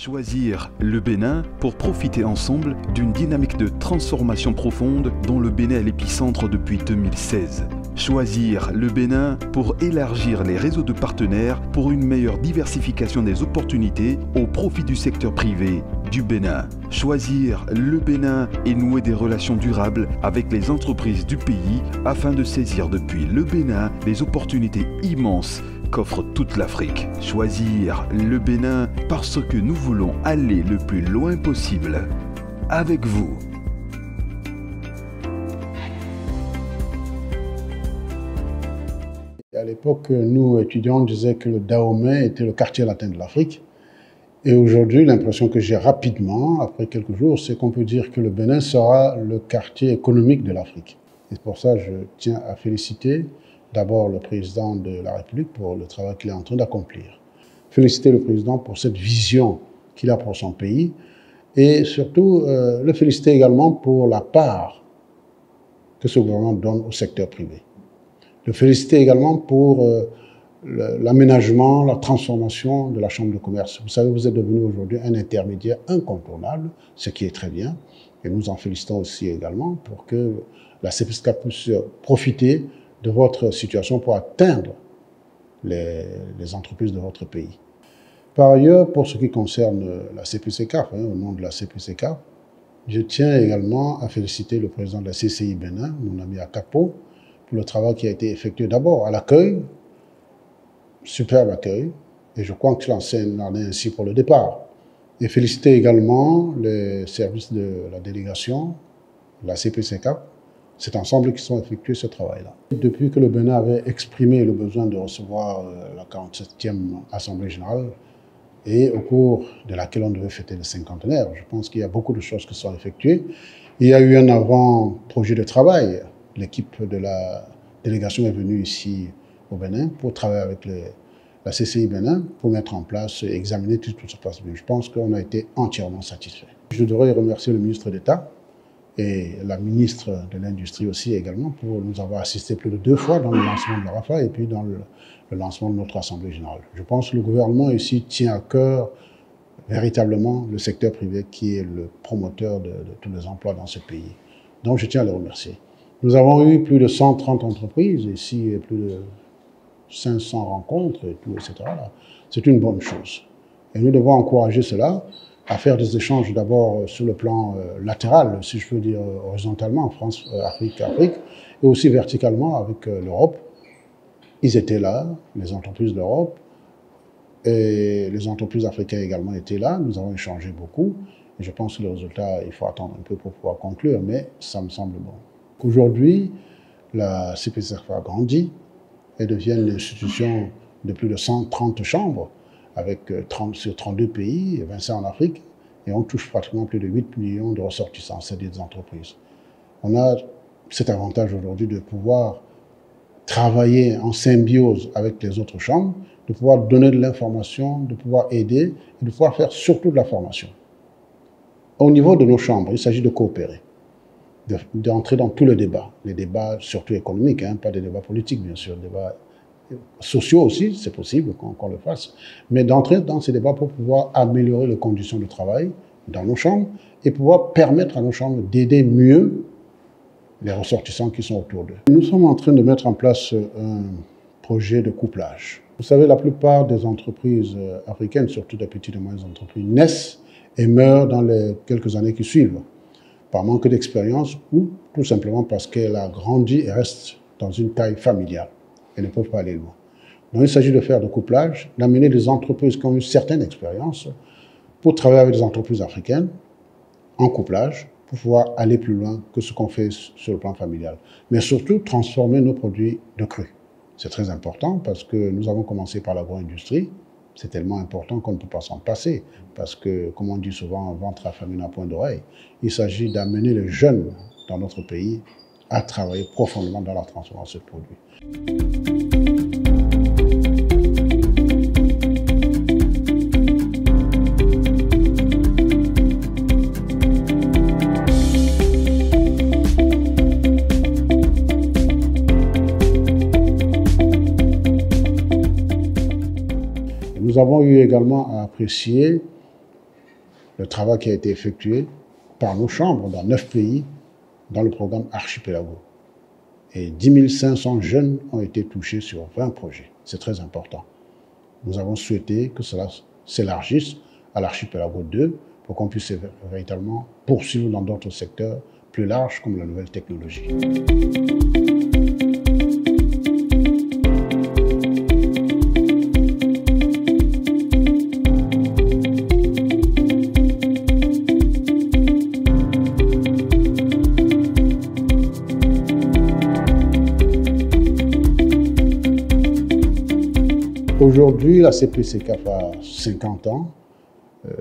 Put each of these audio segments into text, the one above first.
Choisir le Bénin pour profiter ensemble d'une dynamique de transformation profonde dont le Bénin est l'épicentre depuis 2016. Choisir le Bénin pour élargir les réseaux de partenaires pour une meilleure diversification des opportunités au profit du secteur privé du Bénin. Choisir le Bénin et nouer des relations durables avec les entreprises du pays afin de saisir depuis le Bénin les opportunités immenses qu'offre toute l'Afrique. Choisir le Bénin parce que nous voulons aller le plus loin possible avec vous. À l'époque, nous étudiants, on disait que le Dahomey était le quartier latin de l'Afrique. Et aujourd'hui, l'impression que j'ai rapidement, après quelques jours, c'est qu'on peut dire que le Bénin sera le quartier économique de l'Afrique. Et pour ça, je tiens à féliciter d'abord le président de la République pour le travail qu'il est en train d'accomplir. Féliciter le président pour cette vision qu'il a pour son pays et surtout le féliciter également pour la part que ce gouvernement donne au secteur privé. Le féliciter également pour l'aménagement, la transformation de la Chambre de commerce. Vous savez, vous êtes devenu aujourd'hui un intermédiaire incontournable, ce qui est très bien. Et nous en félicitons aussi également pour que la CPSCAP puisse profiter de votre situation pour atteindre les entreprises de votre pays. Par ailleurs, pour ce qui concerne la CPCCAF, au nom de la CPCCAF, je tiens également à féliciter le président de la CCI Bénin, mon ami Akapo, pour le travail qui a été effectué d'abord à l'accueil, superbe accueil, et je crois qu'il en est ainsi pour le départ. Et féliciter également les services de la délégation, la CPCCAF, c'est ensemble qui sont effectués ce travail-là. Depuis que le Bénin avait exprimé le besoin de recevoir la 47e Assemblée générale et au cours de laquelle on devait fêter le cinquantenaire, je pense qu'il y a beaucoup de choses qui sont effectuées. Il y a eu un avant-projet de travail. L'équipe de la délégation est venue ici au Bénin pour travailler avec la CCI Bénin pour mettre en place et examiner tout se passe bien. Je pense qu'on a été entièrement satisfait. Je devrais remercier le ministre d'État et la ministre de l'Industrie aussi également pour nous avoir assisté plus de 2 fois dans le lancement de la RAFA et puis dans le lancement de notre Assemblée générale. Je pense que le gouvernement ici tient à cœur véritablement le secteur privé qui est le promoteur de tous les emplois dans ce pays. Donc je tiens à les remercier. Nous avons eu plus de 130 entreprises ici et plus de 500 rencontres et tout, etc. C'est une bonne chose. Et nous devons encourager cela à faire des échanges d'abord sur le plan latéral, si je peux dire horizontalement, France, Afrique, et aussi verticalement avec l'Europe. Ils étaient là, les entreprises d'Europe, et les entreprises africaines également étaient là. Nous avons échangé beaucoup, et je pense que le résultat, il faut attendre un peu pour pouvoir conclure, mais ça me semble bon. Aujourd'hui, la CPCCAF a grandi et devient une institution de plus de 130 chambres, avec sur 32 pays, 25 en Afrique, et on touche pratiquement plus de 8 millions de ressortissants, c'est-à-dire des entreprises. On a cet avantage aujourd'hui de pouvoir travailler en symbiose avec les autres chambres, de pouvoir donner de l'information, de pouvoir aider, et de pouvoir faire surtout de la formation. Au niveau de nos chambres, il s'agit de coopérer, d'entrer dans tous les débats surtout économiques, pas des débats politiques bien sûr, des débats sociaux aussi, c'est possible qu'on le fasse, mais d'entrer dans ces débats pour pouvoir améliorer les conditions de travail dans nos chambres et pouvoir permettre à nos chambres d'aider mieux les ressortissants qui sont autour d'eux. Nous sommes en train de mettre en place un projet de couplage. Vous savez, la plupart des entreprises africaines, surtout des petites et moyennes entreprises, naissent et meurent dans les quelques années qui suivent, par manque d'expérience ou tout simplement parce qu'elle a grandi et reste dans une taille familiale. Et ne peuvent pas aller loin. Donc il s'agit de faire du couplage, d'amener des entreprises qui ont une certaine expérience pour travailler avec des entreprises africaines en couplage pour pouvoir aller plus loin que ce qu'on fait sur le plan familial. Mais surtout transformer nos produits de cru. C'est très important parce que nous avons commencé par l'agro-industrie. C'est tellement important qu'on ne peut pas s'en passer parce que, comme on dit souvent, ventre affamé n'a point d'oreille. Il s'agit d'amener les jeunes dans notre pays à travailler profondément dans la transformation de produits. Nous avons eu également à apprécier le travail qui a été effectué par nos chambres dans 9 pays dans le programme Archipelago. Et 10 500 jeunes ont été touchés sur 20 projets. C'est très important. Nous avons souhaité que cela s'élargisse à l'Archipelago 2 pour qu'on puisse véritablement poursuivre dans d'autres secteurs plus larges comme la nouvelle technologie. Aujourd'hui, la CPCCAF a 50 ans.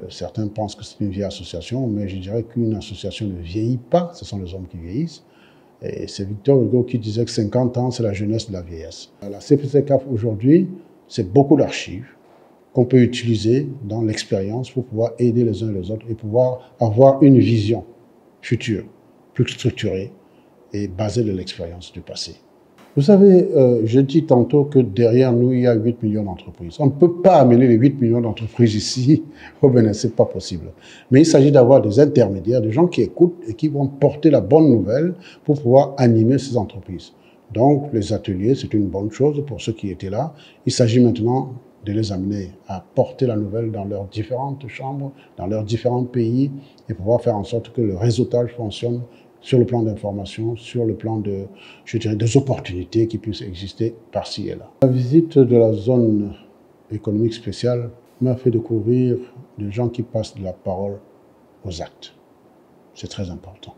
Certains pensent que c'est une vieille association, mais je dirais qu'une association ne vieillit pas, ce sont les hommes qui vieillissent. Et c'est Victor Hugo qui disait que 50 ans, c'est la jeunesse de la vieillesse. La CPCCAF aujourd'hui, c'est beaucoup d'archives qu'on peut utiliser dans l'expérience pour pouvoir aider les uns les autres et pouvoir avoir une vision future, plus structurée et basée de l'expérience du passé. Vous savez, je dis tantôt que derrière nous, il y a 8 millions d'entreprises. On ne peut pas amener les 8 millions d'entreprises ici au Bénin, ce n'est pas possible. Mais il s'agit d'avoir des intermédiaires, des gens qui écoutent et qui vont porter la bonne nouvelle pour pouvoir animer ces entreprises. Donc, les ateliers, c'est une bonne chose pour ceux qui étaient là. Il s'agit maintenant de les amener à porter la nouvelle dans leurs différentes chambres, dans leurs différents pays et pouvoir faire en sorte que le réseautage fonctionne sur le plan d'information, sur le plan de, je dirais, des opportunités qui puissent exister par-ci et là. La visite de la zone économique spéciale m'a fait découvrir des gens qui passent de la parole aux actes. C'est très important.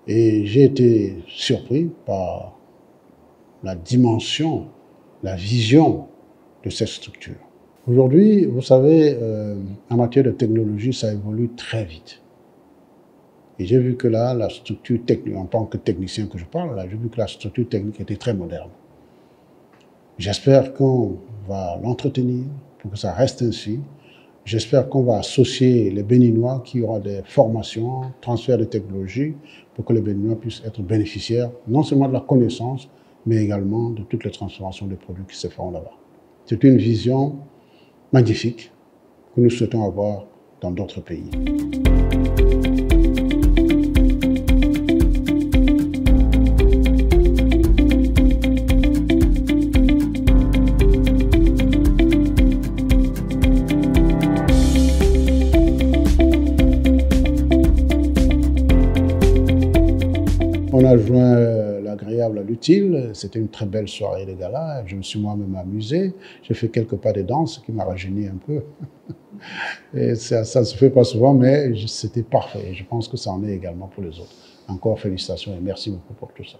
Et j'ai été surpris par la dimension, la vision de cette structure. Aujourd'hui, vous savez, en matière de technologie, ça évolue très vite. Et j'ai vu que là, la structure technique, en tant que technicien que je parle, là, j'ai vu que la structure technique était très moderne. J'espère qu'on va l'entretenir pour que ça reste ainsi. J'espère qu'on va associer les Béninois qui auront des formations, transfert de technologie, pour que les Béninois puissent être bénéficiaires non seulement de la connaissance, mais également de toutes les transformations des produits qui se feront là-bas. C'est une vision magnifique que nous souhaitons avoir dans d'autres pays. On a joint l'agréable à l'utile, c'était une très belle soirée de gala, je me suis moi-même amusé, j'ai fait quelques pas de danse qui m'a rajeuni un peu. Et ça ne se fait pas souvent, mais c'était parfait, et je pense que ça en est également pour les autres. Encore félicitations et merci beaucoup pour tout ça.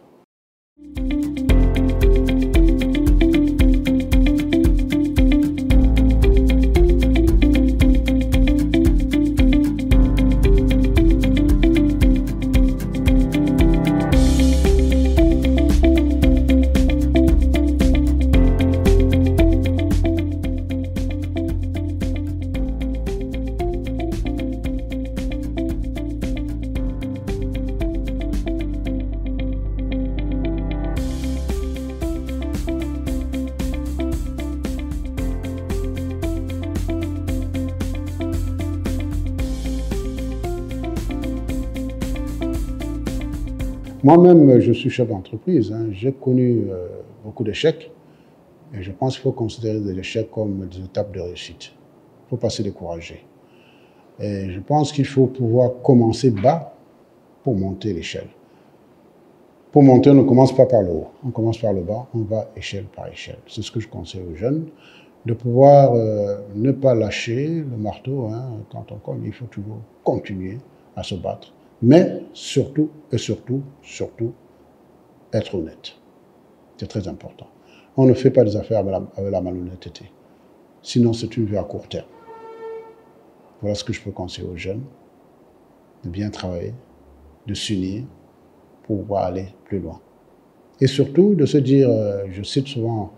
Moi-même, je suis chef d'entreprise. J'ai connu beaucoup d'échecs. Et je pense qu'il faut considérer les échecs comme des étapes de réussite. Il ne faut pas se décourager. Et je pense qu'il faut pouvoir commencer bas pour monter l'échelle. Pour monter, on ne commence pas par le haut. On commence par le bas, on va échelle par échelle. C'est ce que je conseille aux jeunes. De pouvoir ne pas lâcher le marteau. Quand on cogne, il faut toujours continuer à se battre. Mais surtout, et surtout, être honnête. C'est très important. On ne fait pas des affaires avec la malhonnêteté. Sinon, c'est une vue à court terme. Voilà ce que je peux conseiller aux jeunes. De bien travailler, de s'unir pour pouvoir aller plus loin. Et surtout, de se dire, je cite souvent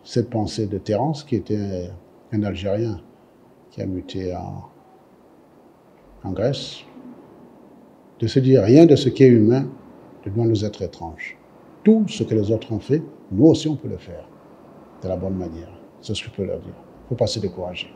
cette pensée de Terence, qui était un Algérien qui a muté en Grèce, de se dire rien de ce qui est humain ne doit nous être étrange. Tout ce que les autres ont fait, nous aussi on peut le faire de la bonne manière. C'est ce que je peux leur dire. Il ne faut pas se décourager.